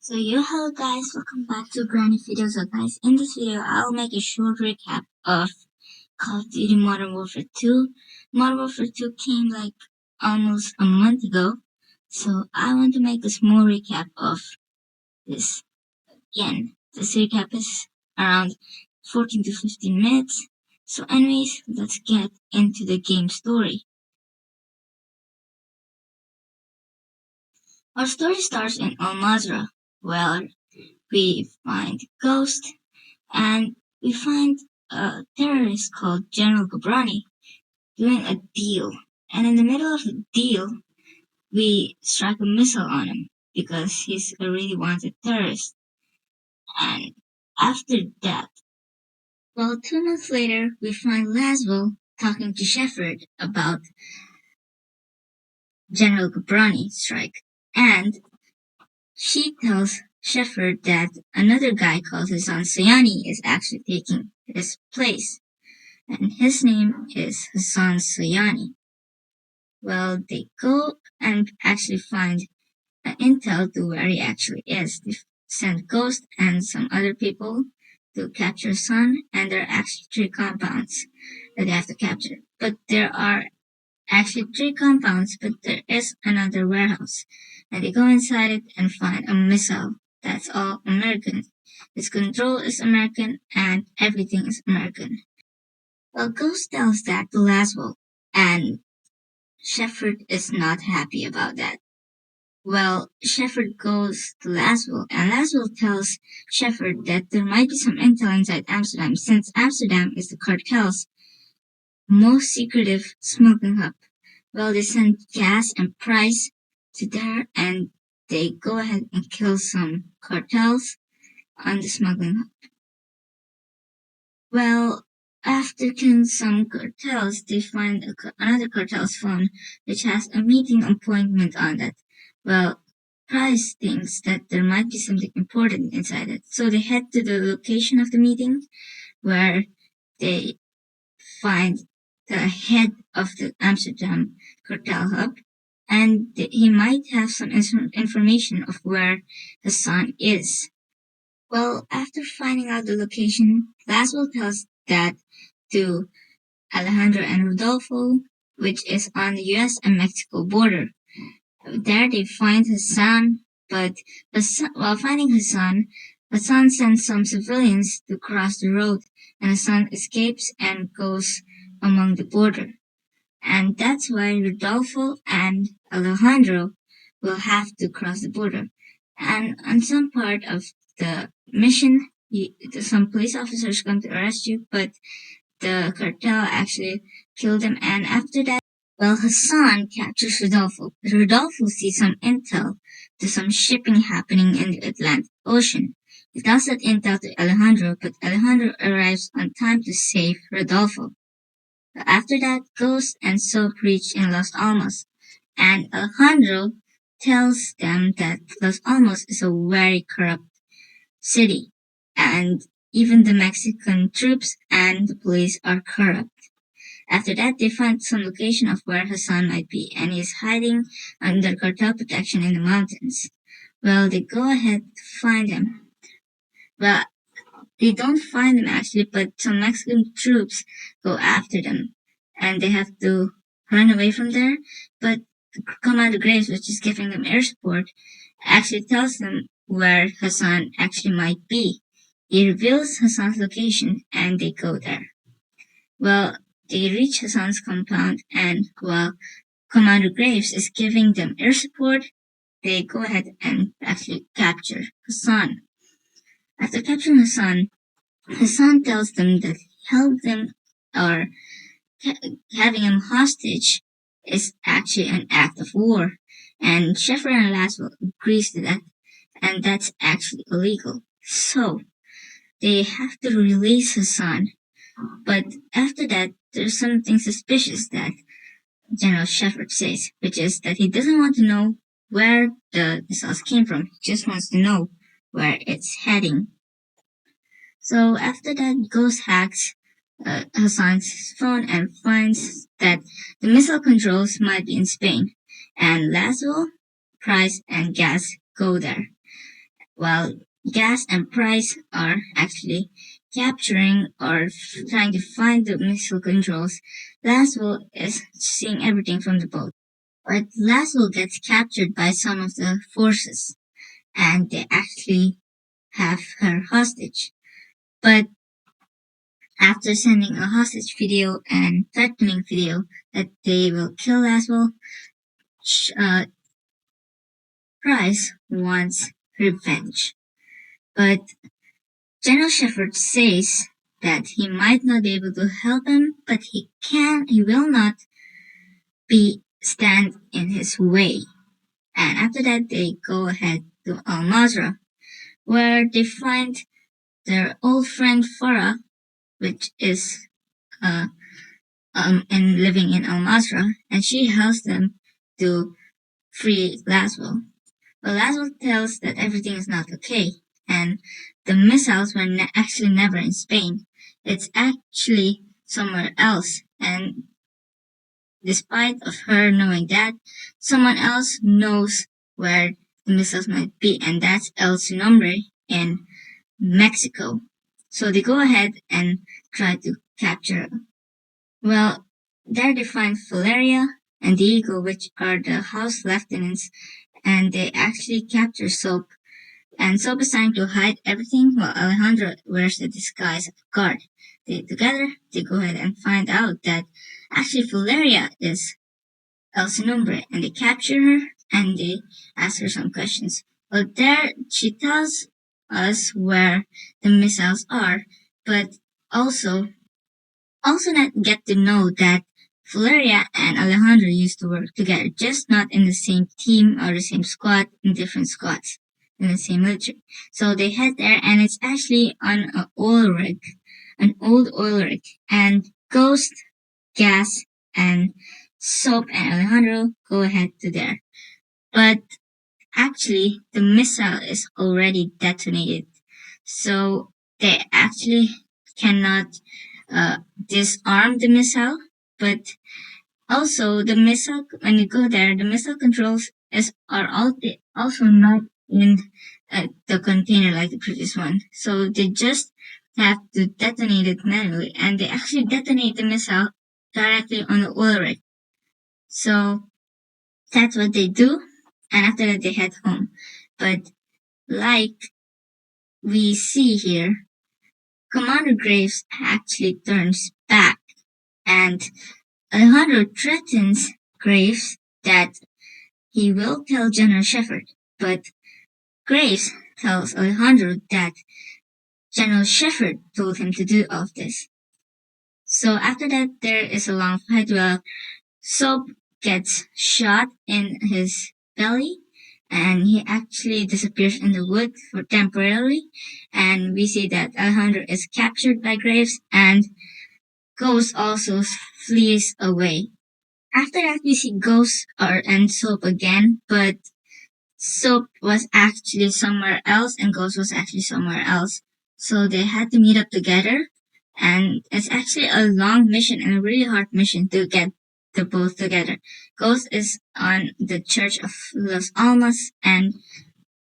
Hello guys, welcome back to brand new video. So guys, in this video, I'll make a short recap of Call of Duty Modern Warfare 2. Modern Warfare 2 came like almost a month ago, so I want to make a small recap of this again. This recap is around 14 to 15 minutes. So anyways, let's get into the game story. Our story starts in Al Mazrah, where we find Ghost, and we find a terrorist called General Gabrani doing a deal. And in the middle of the deal, we strike a missile on him because he's a really wanted terrorist. And after that, well, 2 months later, we find Laswell talking to Shepard about General Gabrani strike. And she tells Shepard that another guy called Hassan Sayani is actually taking his place. And his name is Hassan Sayani. Well, they go and actually find an intel to where he actually is. They send Ghost and some other people to capture Hassan, and there are actually 3 compounds that they have to capture. But there are actually 3 compounds, but there is another warehouse. And they go inside it and find a missile that's all American. Its control is American, and everything is American. Well, Ghost tells that to Laswell, and Shepard is not happy about that. Well, Shepard goes to Laswell, and Laswell tells Shepard that there might be some intel inside Amsterdam, since Amsterdam is the cartel's most secretive smuggling hub. Well, they send Gas and Price to there, and they go ahead and kill some cartels on the smuggling hub. Well, after killing some cartels, they find another cartel's phone, which has a meeting appointment on it. Well, Price thinks that there might be something important inside it, so they head to the location of the meeting, where they find the head of the Amsterdam cartel hub, and he might have some information of where Hassan is. Well, after finding out the location, Laswell tells that to Alejandro and Rodolfo, which is on the US and Mexico border. There they find Hassan, but while finding Hassan, Hassan sends some civilians to cross the road, and Hassan escapes and goes among the border. And that's why Rodolfo and Alejandro will have to cross the border. And on some part of the mission, some police officers come to arrest you, but the cartel actually killed them. And after that, well, Hassan captures Rodolfo. But Rodolfo sees some intel to some shipping happening in the Atlantic Ocean. He tells that intel to Alejandro, but Alejandro arrives on time to save Rodolfo. After that, Ghost and Soap reach in Los Alamos, and Alejandro tells them that Los Alamos is a very corrupt city, and even the Mexican troops and the police are corrupt. After that, they find some location of where Hassan might be, and he's hiding under cartel protection in the mountains. Well, they go ahead to find him. Well, they don't find him actually, but some Mexican troops go after them, and they have to run away from there. But Commander Graves, which is giving them air support, actually tells them where Hassan actually might be. He reveals Hassan's location, and they go there. Well, they reach Hassan's compound, and while Commander Graves is giving them air support, they go ahead and actually capture Hassan. After capturing Hassan, Hassan tells them that held them or having him hostage is actually an act of war, and Shepard and Laswell agrees to that, and that's actually illegal. So they have to release Hassan, but after that, there's something suspicious that General Shepard says, which is that he doesn't want to know where the missiles came from. He just wants to know where it's heading. So after that, Ghost hacks Hassan's phone and finds that the missile controls might be in Spain, and Laswell, Price, and Gas go there. while Gas and Price are actually capturing or trying to find the missile controls. Laswell is seeing everything from the boat. But Laswell gets captured by some of the forces, and they actually have her hostage. But after sending a hostage video and threatening video that they will kill Laswell, uh, Price wants revenge. But General Shepard says that he might not be able to help him, but he will not stand in his way. And after that, they go ahead to Al Mazrah, where they find their old friend Farah, which is uh, and living in Al Mazrah, and she helps them to free Laswell. But Laswell tells that everything is not okay, and the missiles were actually never in Spain. It's actually somewhere else, and despite of her knowing that, someone else knows where the missiles might be, and that's El Nombre in Mexico. So they go ahead and try to capture. Well, there they find Valeria and Diego, which are the house lieutenants, and they actually capture Soap. And Soap is trying to hide everything while Alejandro wears the disguise of a guard. Together, they go ahead and find out that actually Valeria is El Nombre, and they capture her and they ask her some questions. Well, there she tells us where the missiles are, but also not get to know that Valeria and Alejandro used to work together, just not in the same team or the same squad, in different squads, in the same military. So they head there, and it's actually on an oil rig, an old oil rig, and Ghost, Gas, and Soap and Alejandro go ahead to there. But actually, the missile is already detonated, so they actually cannot disarm the missile, but also the missile, when you go there, the missile controls are also not in the container like the previous one. So they just have to detonate it manually, and they actually detonate the missile directly on the oil rig. So that's what they do, and after that they head home. But like we see here, Commander Graves actually turns back, and Alejandro threatens Graves that he will tell General Shepard, but Graves tells Alejandro that General Shepard told him to do all of this. So after that, there is a long fight where Soap gets shot in his belly, and he actually disappears in the wood for temporarily, and we see that Alejandro is captured by Graves, and Ghost also flees away. After that, we see Ghost and Soap again, but Soap was actually somewhere else and Ghost was actually somewhere else. So they had to meet up together, and it's actually a long mission and a really hard mission to get the both together. Ghost is on the Church of Las Almas, and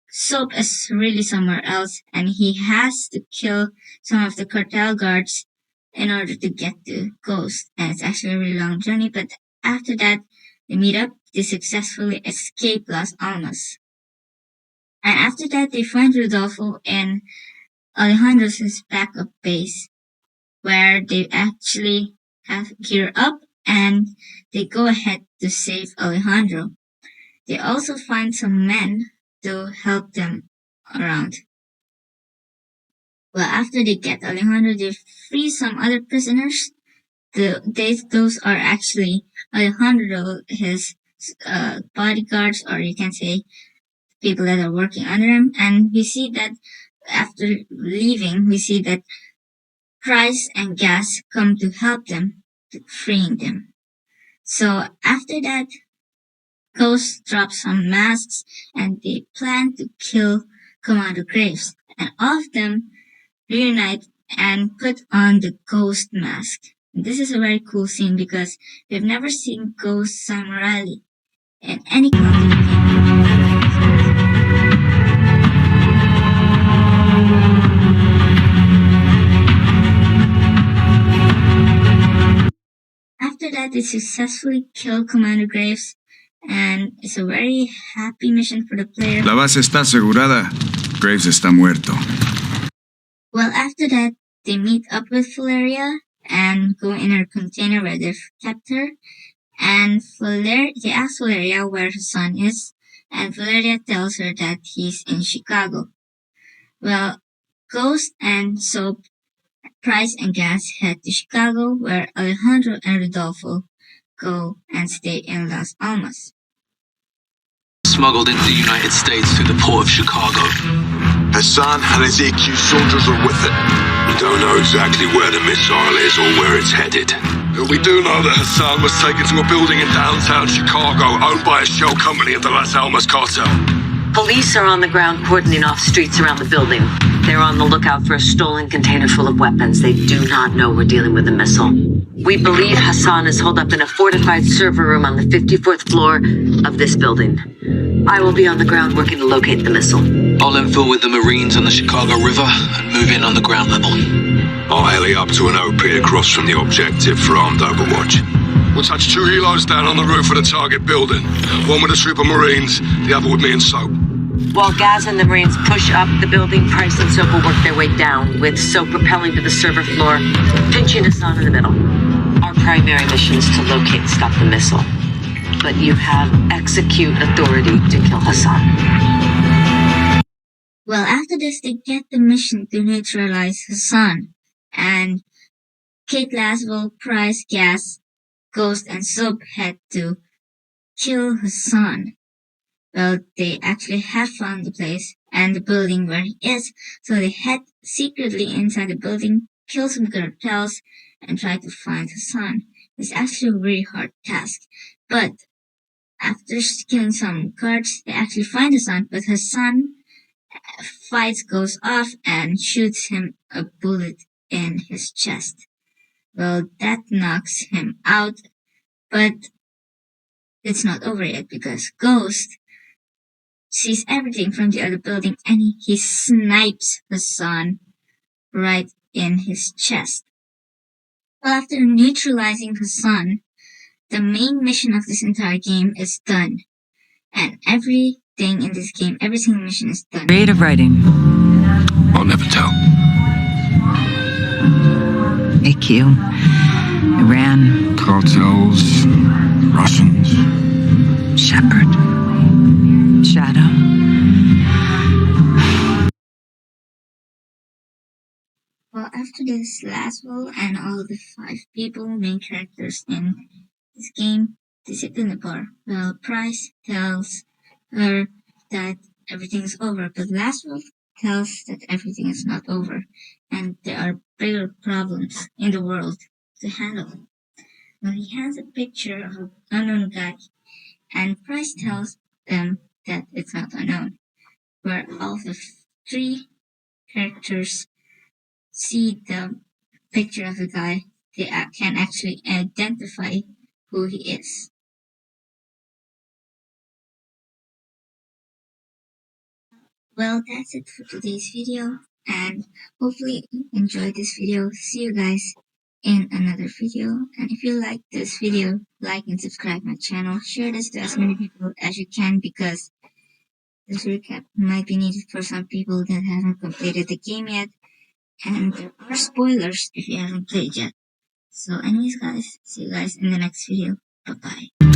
Soap is really somewhere else, and he has to kill some of the cartel guards in order to get to Ghost. And it's actually a really long journey, but after that, they meet up, they successfully escape Las Almas. And after that, they find Rodolfo in Alejandro's backup base, where they actually have gear up and they go ahead to save Alejandro. They also find some men to help them around. Well, after they get Alejandro, they free some other prisoners. Those are actually Alejandro, his bodyguards, or you can say people that are working under him. And we see that after leaving, we see that Price and Gas come to help them, freeing them. So after that, Ghost drops some masks and they plan to kill Commander Graves. And all of them reunite and put on the Ghost mask. This is a very cool scene because we've never seen Ghost Samurai in any Call of Duty game. did successfully kill Commander Graves, and it's a very happy mission for the player. La base está asegurada. Graves está muerto. Well, after that, they meet up with Valeria and go in her container where they've kept her. And they ask Valeria where her son is, and Valeria tells her that he's in Chicago. Well, Ghost and Soap, Price and Gas head to Chicago, where Alejandro and Rodolfo go and stay in Las Almas. Smuggled into the United States through the port of Chicago. Hassan and his EQ soldiers are with it. We don't know exactly where the missile is or where it's headed. But we do know that Hassan was taken to a building in downtown Chicago owned by a shell company of the Las Almas cartel. Police are on the ground cordoning off streets around the building. They're on the lookout for a stolen container full of weapons. They do not know we're dealing with a missile. We believe Hassan is holed up in a fortified server room on the 54th floor of this building. I will be on the ground working to locate the missile. I'll infill with the Marines on the Chicago River and move in on the ground level. I'll heli up to an OP across from the objective for armed overwatch. We'll touch 2 helos down on the roof of the target building. One with a troop of Marines, the other with me and Soap. While Gaz and the Marines push up the building, Price and Soap will work their way down, with Soap propelling to the server floor, pinching Hassan in the middle. Our primary mission is to locate and stop the missile. But you have execute authority to kill Hassan. Well, after this, they get the mission to neutralize Hassan, and Kate Laswell, Price, Gas, Ghost, and Soap head to kill Hassan. Well, they actually have found the place and the building where he is, so they head secretly inside the building, kill some cartels, and try to find Hassan. It's actually a very hard task, but after killing some guards, they actually find Hassan, but Hassan fights goes off and shoots him a bullet in his chest. Well, that knocks him out, but it's not over yet because Ghost sees everything from the other building and he snipes Hassan right in his chest. Well, after neutralizing Hassan, the main mission of this entire game is done. And everything in this game, every single mission is done. Creative writing. I'll never tell. AQ. Iran. Cartels. Russians. Shepard. Shadow. Well, after this, Laswell and all the 5 people, main characters in this game, they sit in the bar. Well, Price tells her that everything's over, but Laswell tells that everything is not over, and there are bigger problems in the world to handle. Well, he has a picture of an unknown guy, and Price tells them that it's not unknown, where all the 3 characters see the picture of the guy, they can actually identify who he is. Well, that's it for today's video, and hopefully you enjoyed this video. See you guys in another video, and if you like this video, like and subscribe my channel. Share this to as many people as you can, because this recap might be needed for some people that haven't completed the game yet, and there are spoilers if you haven't played yet. So anyways guys, see you guys in the next video. Bye bye.